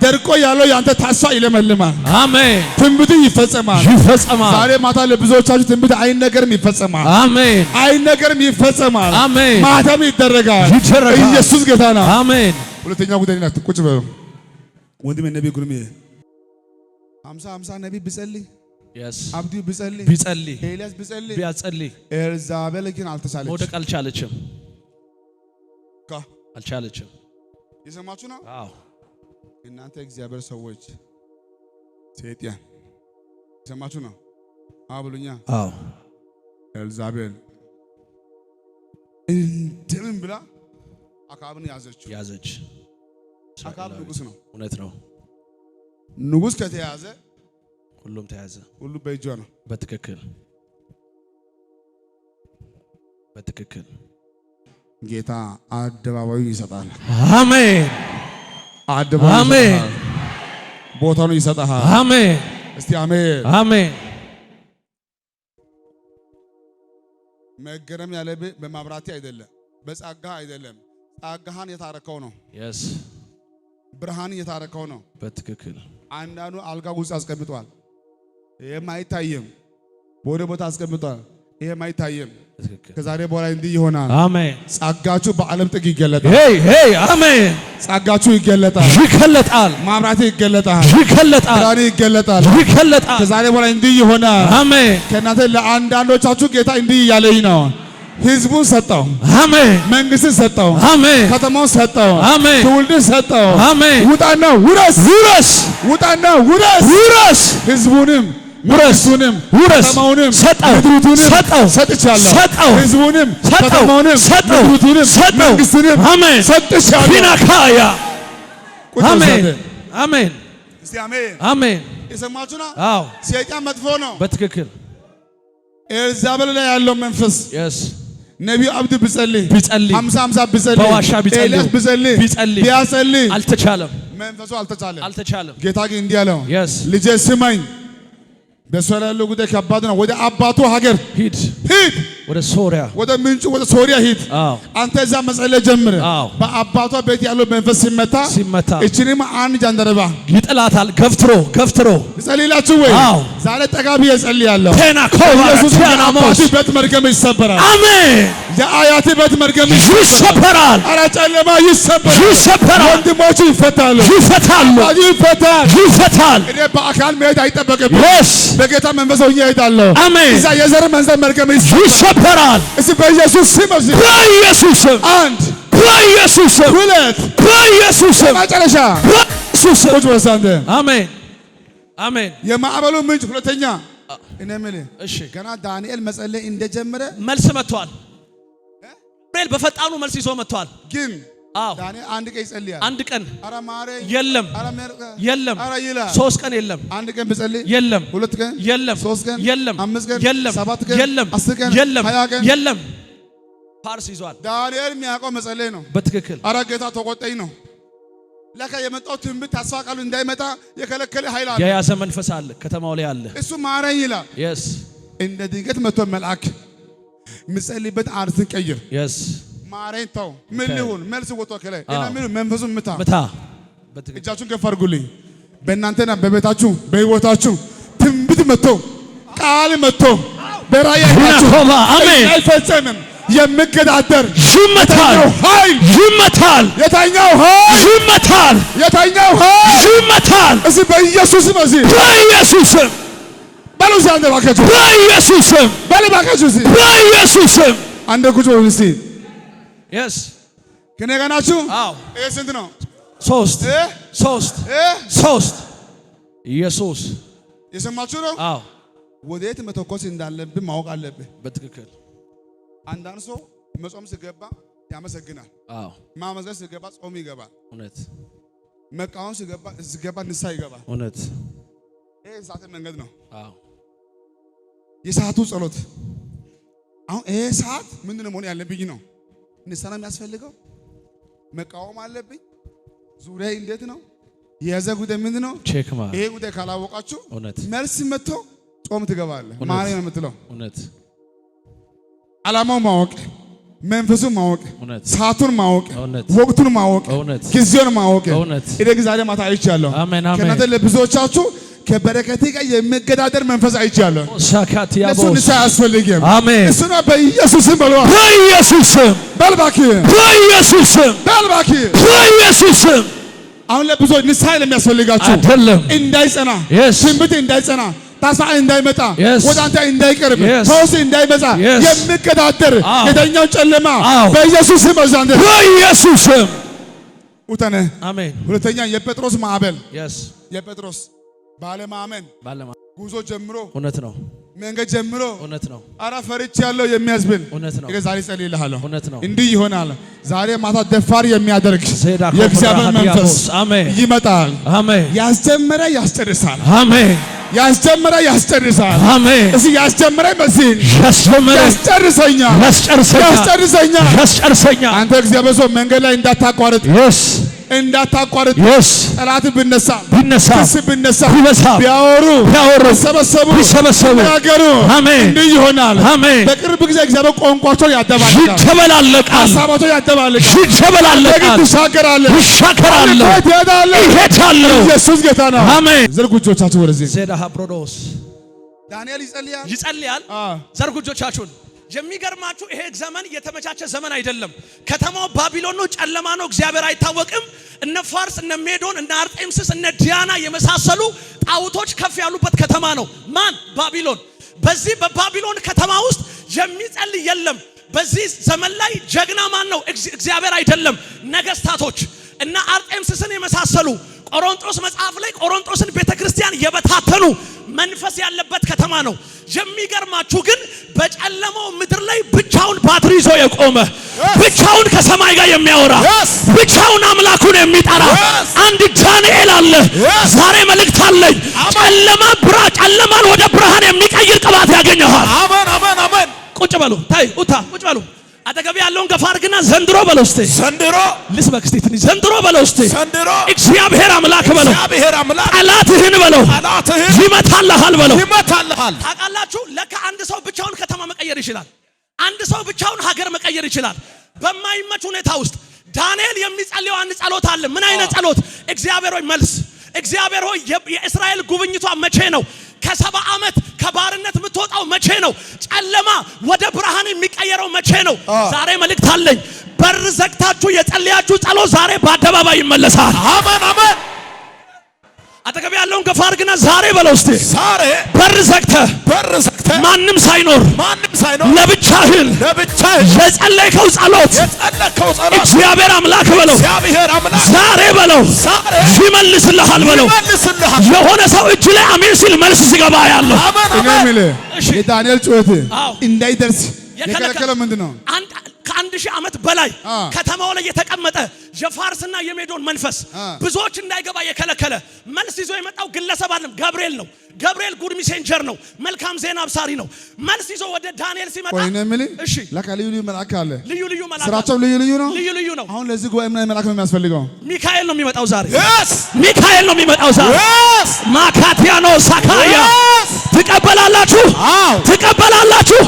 ደርቆ ያለው ያንተ ተስፋ ይለመልማል። አሜን። ትንቢት ይፈጸማል። ይፈጸማል። ዛሬ ማታ ለብዙዎቻችሁ ትንቢት አይነገርም ይፈጸማል። አሜን። አይነገርም ይፈጸማል። አሜን። ማተም ይደረጋል። ይደረጋል። ኢየሱስ ጌታ ነው። አሜን። ሁለተኛ ጉዳይ ናት። ቁጭ በሉ ወንድሜ ነብይ ጉርሜ 50 ነብይ ቢጸልይ Yes አብዱ ቢጸልይ ቢጸልይ ኤልያስ ቢጸልይ ቢያጸልይ ኤልዛቤል ግን አልተቻለች። መውደቅ አልቻለችም። ካ አልቻለችም። የሰማችሁ ነው። አዎ እናንተ እግዚአብሔር ሰዎች ሰይጣን ሰማችሁ ነው አብሉኛ አዎ ኤልዛቤል እንደምን ብላ አካብን ያዘች አካብ ንጉስ ነው እውነት ነው ንጉስ ከተያዘ ሁሉም ተያዘ ሁሉ በእጁ ነው በትክክል ጌታ አደባባዩ ይሰጣል አሜን አሜን ቦታውን ይሰጣል አሜን እስቲ አሜን አሜን መገረም ያለብህ በማብራቴ አይደለም በጻጋ አይደለም ጻጋህን የታረከው ነው yes ብርሃን የታረከው ነው በትክክል አንዳንዱ አልጋ ውስጥ አስቀምጧል የማይታየም ወደ ቦታ አስቀምጧል የማይታየም ከዛሬ በኋላ እንዲህ ይሆናል አሜን ጻጋችሁ በዓለም ጥግ ይገለጣል ሄይ አሜን ጻጋችሁ ይገለጣል ማብራቴ ይገለጣል ብርሃን ይገለጣል ከዛሬ በኋላ እንዲህ ይሆናል አሜን ከእናንተ ለአንዳንዶቻችሁ ጌታ እንዲህ እያለኝ ነው ህዝቡን ሰጠው አሜን መንግስትን ሰጠው አሜን ከተማውን ሰጠው አሜን ትውልድን ሰጠው አሜን ውጣና ውረስ ህዝቡንም ውረሱንም ከተማውንም ምድሩንም ሰጥቻለሁ ህዝቡንም ከተማውንም ምድሩንም መንግስትንም ሰጥቻለሁ ፊናካያ አሜን እስቲ አሜን አሜን የሰማችሁ ነው አዎ ሰይጣን መጥፎ ነው በትክክል ኤልዛቤል ላይ ያለው መንፈስ yes ነቢዩ አብዱ ቢጸልይ 50 ቢጸልይ በዋሻ ኤልያስ ቢጸልይ አልተቻለም መንፈሱ አልተቻለም ጌታ ግን እንዲህ አለው yes ልጄ ስማኝ በሶሪያ ያለው ጉዳይ ከባድ ነው ወደ አባቱ ሀገር ሂድ ወደ ሶሪያ ወደ ምንጩ ወደ ሶሪያ ሂድ አንተ እዛ መጸለይ ጀምር በአባቷ ቤት ያለው መንፈስ ሲመታ እቺንም አንድ ጃንደረባ ይጥላታል ገፍትሮ ይጸልይላችሁ ወይ ዛሬ ጠጋቢ ይጸልያለሁ ኢየሱስ አባቱ ቤት መርገም ይሰበራል አሜን የአያት ቤት መርገም ይሰበራል አረ ጨለማ ይሰበራል ወንድሞቹ ይፈታሉ እኔ በአካል መሄድ አይጠበቅብኝ በጌታ መንፈስ ሆኜ እሄዳለሁ አሜን እዛ የዘር መንዘር መርገም ይሰበራል እስቲ በኢየሱስ ስም አንድ በኢየሱስ ስም ሁለት በኢየሱስ ስም መጨረሻ በኢየሱስ ስም አሜን የማዕበሉ ምንጭ ሁለተኛ እኔ የምልህ እሺ ገና ዳንኤል መጸለይ እንደጀመረ መልስ መጥቷል ዳንኤል በፈጣኑ መልስ ይዞ መጥቷል ግን ዳንኤል አንድ ቀን ይጸልያል አንድ ቀን አረ ማሬ የለም አረ ይላል 3 ቀን የለም አንድ ቀን ብጸልይ የለም 2 ቀን የለም 3 ቀን የለም 5 ቀን የለም 7 ቀን የለም 10 ቀን የለም 20 ቀን የለም ፓርስ ይዟል ዳንኤል የሚያውቀው መጸለይ ነው በትክክል አረ ጌታ ተቆጣኝ ነው ለካ የመጣው ትንቢት ተስፋ ቃሉ እንዳይመጣ የከለከለ ኃይል አለ የያዘ መንፈስ አለ ከተማው ላይ አለ እሱ ማረኝ ይላል yes እንደ ድንገት መጥቶ መልአክ ምጸልይበት አርትን ቀይር yes ማረኝ ተው ምን ሊሆን መልስ ወጥቶ ከላይ እና ምን መንፈሱን ምታ እጃችሁን ከፍ አድርጉልኝ በእናንተና በቤታችሁ በህይወታችሁ ትንቢት መጥቶ ቃል መጥቶ በራእያችሁ አሜን አይፈጸምም የሚገዳደር ይመታል የተኛው ኃይል እዚህ በኢየሱስ ስም በሉ አንተ ባካችሁ በኢየሱስ ስም በሉ ባካችሁ በኢየሱስ ስም አንደ ቁጭ በሉ እስቲ yes ከኔ ጋር ናችሁ አዎ ይሄ ስንት ነው 3 ኢየሱስ የሰማችሁ ነው አዎ ወዴት መተኮስ እንዳለብህ ማወቅ አለብህ በትክክል አንዳንድ ሰው መጾም ሲገባ ያመሰግናል አዎ ማመዘን ሲገባ ጾም ይገባል እውነት መቃወም ሲገባ ንስሐ ይገባል እውነት ይሄ ሰዓት መንገድ ነው አዎ የሰዓቱ ጸሎት አሁን ይሄ ሰዓት ምንድነው መሆን ያለብኝ ነው ንስሐ የሚያስፈልገው መቃወም አለብኝ ዙሪያ እንዴት ነው የያዘ ጉዳይ ምንድነው ቼክ ማለት ይሄ ጉዳይ ካላወቃችሁ መልስ መጥቶ ጾም ትገባለህ ማርያም የምትለው እውነት ዓላማው ማወቅ መንፈሱን ማወቅ ሰዓቱን ማወቅ ወቅቱን ማወቅ ጊዜውን ማወቅ እኔ ዛሬ ማታ አይቻለሁ ከእናንተ ለብዙዎቻችሁ ከበረከቴ ጋር የሚገዳደር መንፈስ አይቻለሁ እሱ ንስሐ አያስፈልግም እሱ ነው በኢየሱስ ስም በሉ በኢየሱስ ስም በኢየሱስ ስም አሁን ለብዙዎች ንስሐ ለሚያስፈልጋችሁ እንዳይጸና ትንቢት እንዳይጸና ተስፋ እንዳይመጣ ወደ አንተ እንዳይቀርብ ፈውስ እንዳይመጣ የሚገዳደር የተኛው ጨለማ በኢየሱስ ስም በዛንተ በኢየሱስ ስም ኡተነ አሜን። ሁለተኛ የጴጥሮስ ማዕበል yes የጴጥሮስ ባለማመን ጉዞ ጀምሮ እውነት ነው። መንገድ ጀምሮ እውነት ነው። አራ ፈርቼ ያለው የሚያስብል እውነት ነው። ዛሬ ጸልይልሃለሁ። እውነት ነው። እንዲህ ይሆናል። ዛሬ ማታ ደፋር የሚያደርግ ሴዳ የእግዚአብሔር መንፈስ አሜን ይመጣል። አሜን። ያስጀመረ ያስጨርሳል። አሜን። ያስጀመረ ያስጨርሳል። አሜን። እዚህ ያስጀመረ መሲል ያስጀመረ ያስጨርሰኛል። ያስጨርሰኛል። ያስጨርሰኛል። አንተ እግዚአብሔር ሰው መንገድ ላይ እንዳታቋርጥ እንዳታቋርጥ ጠላት ቢነሳ ክስ ቢነሳ ቢያወሩ ቢሰበሰቡ ቢናገሩ እንዲህ ይሆናል። በቅርብ ጊዜ እግዚአብሔር ቋንቋቸውን ያደባልቃል፣ ሀሳባቸውን ያደባልቃል። ትሻገራለህ፣ ትሄዳለህ። ኢየሱስ ጌታ ነው። ዘርጉ እጆቻችሁ ወደዚህ። ዳንኤል ይጸልያል። ዘርጉ እጆቻችሁን። የሚገርማችሁ ይሄ ዘመን የተመቻቸ ዘመን አይደለም። ከተማው ባቢሎን ነው፣ ጨለማ ነው፣ እግዚአብሔር አይታወቅም። እነ ፋርስ፣ እነ ሜዶን፣ እነ አርጤምስስ፣ እነ ዲያና የመሳሰሉ ጣዖቶች ከፍ ያሉበት ከተማ ነው። ማን? ባቢሎን። በዚህ በባቢሎን ከተማ ውስጥ የሚጸልይ የለም። በዚህ ዘመን ላይ ጀግና ማን ነው? እግዚአብሔር አይደለም፣ ነገስታቶች እና አርጤምስስን የመሳሰሉ ቆሮንቶስ መጽሐፍ ላይ ቆሮንቶስን ቤተክርስቲያን የበታተኑ መንፈስ ያለበት ከተማ ነው። የሚገርማችሁ ግን በጨለማው ምድር ላይ ብቻውን ባትሪ ይዞ የቆመ ብቻውን ከሰማይ ጋር የሚያወራ ብቻውን አምላኩን የሚጠራ አንድ ዳንኤል አለ። ዛሬ መልእክት አለኝ። ጨለማን ወደ ብርሃን የሚቀይር ቅባት ያገኘዋል። አሜን አሜን አሜን። ቁጭ በሉ ታይ ኡታ ቁጭ በሉ። አጠገብ ያለውን ገፋ አድርግና ዘንድሮ በለው እስቲ። ዘንድሮ ልስበክ እስቲ ትንሽ ዘንድሮ በለው እስቲ። ዘንድሮ እግዚአብሔር አምላክ በለው። ጠላትህን በለው ይመታልሃል በለው። ታውቃላችሁ ለካ አንድ ሰው ብቻውን ከተማ መቀየር ይችላል። አንድ ሰው ብቻውን ሀገር መቀየር ይችላል። በማይመች ሁኔታ ውስጥ ዳንኤል የሚጸልየው አንድ ጸሎት አለ። ምን አይነት ጸሎት? እግዚአብሔር ሆይ መልስ። እግዚአብሔር ሆይ የእስራኤል ጉብኝቷ መቼ ነው? ከ70 ዓመት ከባርነት የምትወጣው መቼ ነው? ጨለማ ወደ ብርሃን የሚቀየረው መቼ ነው? ዛሬ መልእክት አለኝ። በር ዘግታችሁ የጸለያችሁ ጸሎት ዛሬ በአደባባይ ይመለሳል። አሜን አሜን። አጠገብ ያለውን ገፋ አድርግና ዛሬ በለው እስቲ። ዛሬ በር ዘግተህ ማንም ሳይኖር ለብቻህን የጸለይከው ጸሎት እግዚአብሔር አምላክ በለው ዛሬ በለው ይመልስልሃል በለው። የሆነ ሰው እጅ ላይ አሜን ሲል መልስ ሲገባ ያለው የዳንኤል ጩኸት እንዳይደርስ የከለከለው ምንድነው? ከአንድ ሺህ ዓመት በላይ ከተማው ላይ የተቀመጠ የፋርስና የሜዶን መንፈስ ብዙዎች እንዳይገባ የከለከለ መልስ ይዞ የመጣው ግለሰብ አይደለም፣ ገብርኤል ነው። ገብርኤል ጉድ ሜሴንጀር ነው። መልካም ዜና አብሳሪ ነው። መልስ ይዞ ወደ ዳንኤል ሲመጣ እሺ ለካ ልዩ መልአክ አለ። ልዩ መልአክ ስራቸው ልዩ ነው። አሁን ለዚህ ጉባኤ ምን መልአክ ነው የሚያስፈልገው? ሚካኤል ነው የሚመጣው ዛሬ። ሚካኤል ነው የሚመጣው ዛሬ። ማካቲያኖ ሳካያ ትቀበላላችሁ? ትቀበላላችሁ?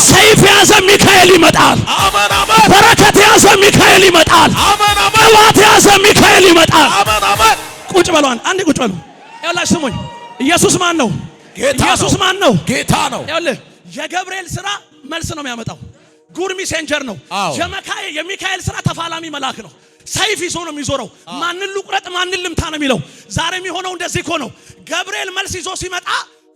ሰይፍ የያዘ ሚካኤል ይመጣል። አሜን አሜን። በረከት የያዘ ሚካኤል ይመጣል። አሜን አሜን። ቅባት የያዘ ሚካኤል ይመጣል። አሜን አሜን። ቁጭ በሉ አንዴ ቁጭ በሉ። ይኸውላችሁ ስሙኝ። ኢየሱስ ማን ነው? ኢየሱስ ማን ነው? ጌታ ነው። ይኸውልህ የገብርኤል ስራ መልስ ነው የሚያመጣው። ጉድ ሜሴንጀር ነው። የሚካኤል ስራ ተፋላሚ መልአክ ነው። ሰይፍ ይዞ ነው የሚዞረው። ማንን ልቁረጥ ማንን ልምታ ነው የሚለው። ዛሬ የሚሆነው እንደዚህ እኮ ነው። ገብርኤል መልስ ይዞ ሲመጣ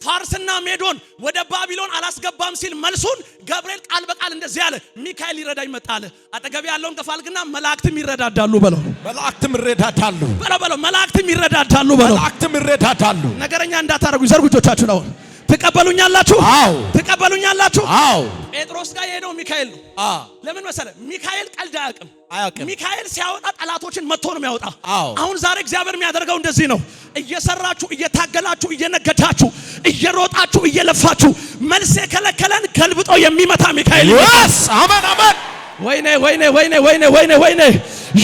ፋርስና ሜዶን ወደ ባቢሎን አላስገባም ሲል መልሱን ገብርኤል ቃል በቃል እንደዚህ ያለ ሚካኤል ይረዳኝ መጣለ። አጠገብ ያለውን ገፋልግና መላእክትም ይረዳዳሉ በለው። መላእክትም ይረዳዳሉ በለው። መላእክትም ይረዳዳሉ በለው። መላእክትም ይረዳዳሉ። ነገረኛ እንዳታረጉኝ። ዘርጉ እጆቻችሁን። አሁን ትቀበሉኛላችሁ? አዎ ትቀበሉኛላችሁ? አዎ። ጴጥሮስ ጋር የሄደው ሚካኤል ነው። ለምን መሰለ? ሚካኤል ቀልድ አያውቅም። ሚካኤል ሲያወጣ ጠላቶችን መጥቶ ነው የሚያወጣ። አሁን ዛሬ እግዚአብሔር የሚያደርገው እንደዚህ ነው። እየሰራችሁ እየታገላችሁ እየነገዳችሁ እየሮጣችሁ እየለፋችሁ መልስ የከለከለን ገልብጦ የሚመታ ሚካኤል ይመጣል። አሜን አሜን። ወይኔ ወይኔ ወይኔ ወይኔ ወይኔ ወይኔ።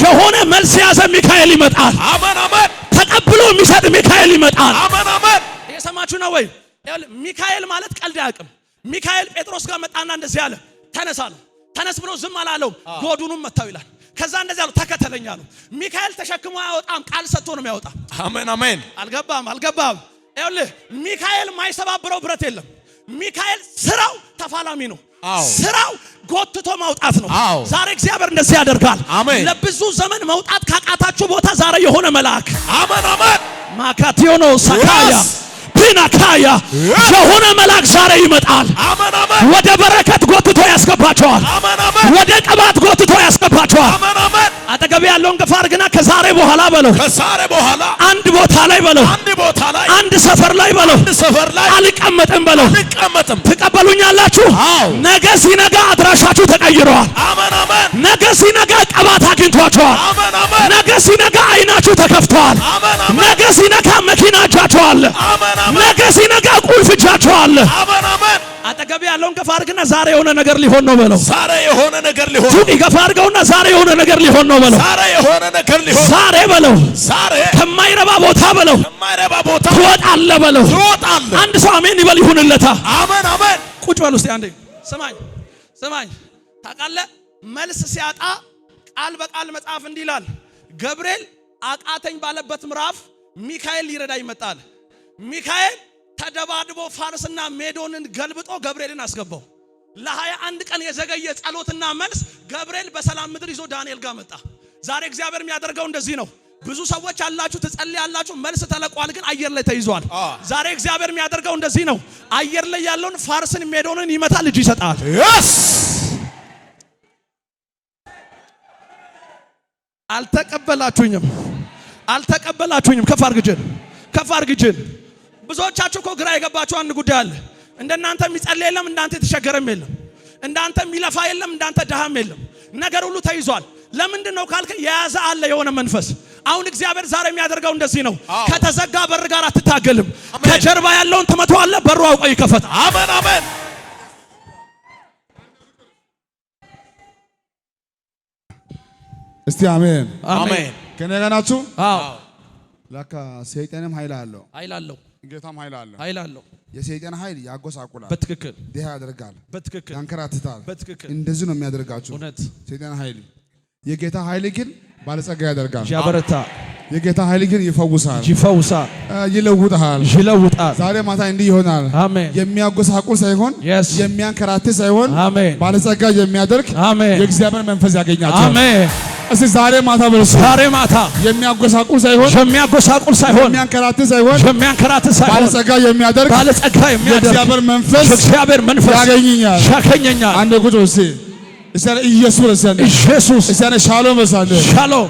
የሆነ መልስ የያዘ ሚካኤል ይመጣል። አሜን አሜን። ተቀብሎ የሚሰጥ ሚካኤል ይመጣል። አሜን አሜን። እየሰማችሁ ነው ወይ? ሚካኤል ማለት ቀልድ አያውቅም። ሚካኤል ጴጥሮስ ጋር መጣና እንደዚህ አለ፣ ተነስ አለው። ተነስ ብሎ ዝም አላለው፣ ጎዱንም መታው ይላል። ከዛ እንደዚህ አለው፣ ተከተለኝ አለው። ሚካኤል ተሸክሞ አያወጣም፣ ቃል ሰጥቶ ነው የሚያወጣ። አሜን አሜን። አልገባም። ይኸውልህ ሚካኤል ማይሰባብረው ብረት የለም። ሚካኤል ስራው ተፋላሚ ነው። ስራው ጎትቶ ማውጣት ነው። ዛሬ እግዚአብሔር እንደዚህ ያደርጋል። ለብዙ ዘመን መውጣት ካቃታችሁ ቦታ ዛሬ የሆነ መልአክ አሜን አሜን ማካቲዮኖ ሳካያ ዲናካያ የሆነ መልአክ ዛሬ ይመጣል። አሜን አሜን። ወደ በረከት ጎትቶ ያስገባቸዋል። አሜን አሜን። ወደ ቅባት ጎትቶ ያስገባቸዋል። አሜን አሜን። አጠገብ ያለውን ገፋ አድርግና ከዛሬ በኋላ በለው፣ ከዛሬ በኋላ አንድ ቦታ ላይ በለው፣ አንድ ቦታ ላይ አንድ ሰፈር ላይ በለው፣ አንድ ሰፈር ላይ አልቀመጥም በለው። አልቀመጥም። ትቀበሉኛላችሁ? አዎ። ነገ ሲነጋ አድራሻችሁ ተቀይረዋል። አሜን አሜን። ነገ ሲነጋ ቅባት አግኝቷቸዋል። አሜን አሜን። ነገ ሲነጋ አይናችሁ ተከፍተዋል። አሜን አሜን። ነገ ሲነጋ መኪና እጃችሁ አለ። አሜን አሜን። ነገ ሲነጋ ቁልፍ እጃችሁ አለ። አሜን አሜን። አጠገብ ያለውን ገፋ አድርግና ዛሬ የሆነ ነገር ሊሆን ነው በለው። ዛሬ የሆነ ነገር ሊሆን ቱቂ ገፋ አድርገውና ዛሬ የሆነ ነገር ሊሆን ነው በለው። ዛሬ የሆነ ነገር ሊሆን ዛሬ በለው፣ ዛሬ ከማይረባ ቦታ በለው ከማይረባ ቦታ ትወጣለህ በለው። ትወጣለህ። አንድ ሰው አሜን ይበል ይሁንለታ። አሜን አሜን። ቁጭ በል ውስጥ አንዴ ስማኝ ስማኝ። ታውቃለህ መልስ ሲያጣ ቃል በቃል መጽሐፍ እንዲህ ይላል፣ ገብርኤል አቃተኝ ባለበት ምዕራፍ ሚካኤል ሊረዳ ይመጣል። ሚካኤል ተደባድቦ ፋርስና ሜዶንን ገልብጦ ገብርኤልን አስገባው። ለ21 ቀን የዘገየ ጸሎትና መልስ ገብርኤል በሰላም ምድር ይዞ ዳንኤል ጋር መጣ። ዛሬ እግዚአብሔር የሚያደርገው እንደዚህ ነው። ብዙ ሰዎች አላችሁ ትጸልያላችሁ፣ መልስ ተለቋል፣ ግን አየር ላይ ተይዟል። ዛሬ እግዚአብሔር የሚያደርገው እንደዚህ ነው። አየር ላይ ያለውን ፋርስን ሜዶንን ይመታል፣ እጅ ይሰጣል። አልተቀበላችሁኝም፣ አልተቀበላችሁኝም። ከፍ አርግጅን። ብዙዎቻችሁ እኮ ግራ የገባችሁ አንድ ጉዳይ አለ። እንደናንተ የሚጸልይ የለም፣ እንዳንተ የተሸገረም የለም፣ እንዳንተ የሚለፋ የለም፣ እንዳንተ ድሃም የለም። ነገር ሁሉ ተይዟል። ለምንድን ነው ካልከ የያዘ አለ የሆነ መንፈስ። አሁን እግዚአብሔር ዛሬ የሚያደርገው እንደዚህ ነው። ከተዘጋ በር ጋር አትታገልም። ከጀርባ ያለውን ትመታዋለህ፣ በሩ አውቆ ይከፈታል። አሜን አሜን። እስቲ አሜን አሜን። ከኔ ጋር ናችሁ? አዎ። ለካ ሰይጣንም ኃይል አለው፣ ጌታም ኃይል አለው። የሰይጣን ኃይል ያጎሳቁላል፣ በትክክል ድሃ ያደርጋል፣ በትክክል ያንከራትታል። በትክክል እንደዚህ ነው የሚያደርጋችሁ ሰይጣን ኃይል። የጌታ ኃይል ግን ባለጸጋ ያደርጋል፣ ያበረታ። የጌታ ኃይል ግን ይፈውሳል፣ ይለውጣል። ዛሬ ማታ እንዲህ ይሆናል። አሜን። የሚያጎሳቁል ሳይሆን የሚያንከራትት ሳይሆን ባለጸጋ የሚያደርግ የእግዚአብሔር መንፈስ ያገኛቸው። አሜን። እስቲ ዛሬ ማታ በርሱ ዛሬ ማታ የሚያጎሳቁል ሳይሆን የሚያንከራትት ሳይሆን ባለጸጋ የሚያደርግ የእግዚአብሔር መንፈስ ያገኘኛል። አንድ ቁጭ እስቲ ኢየሱስ ሻሎም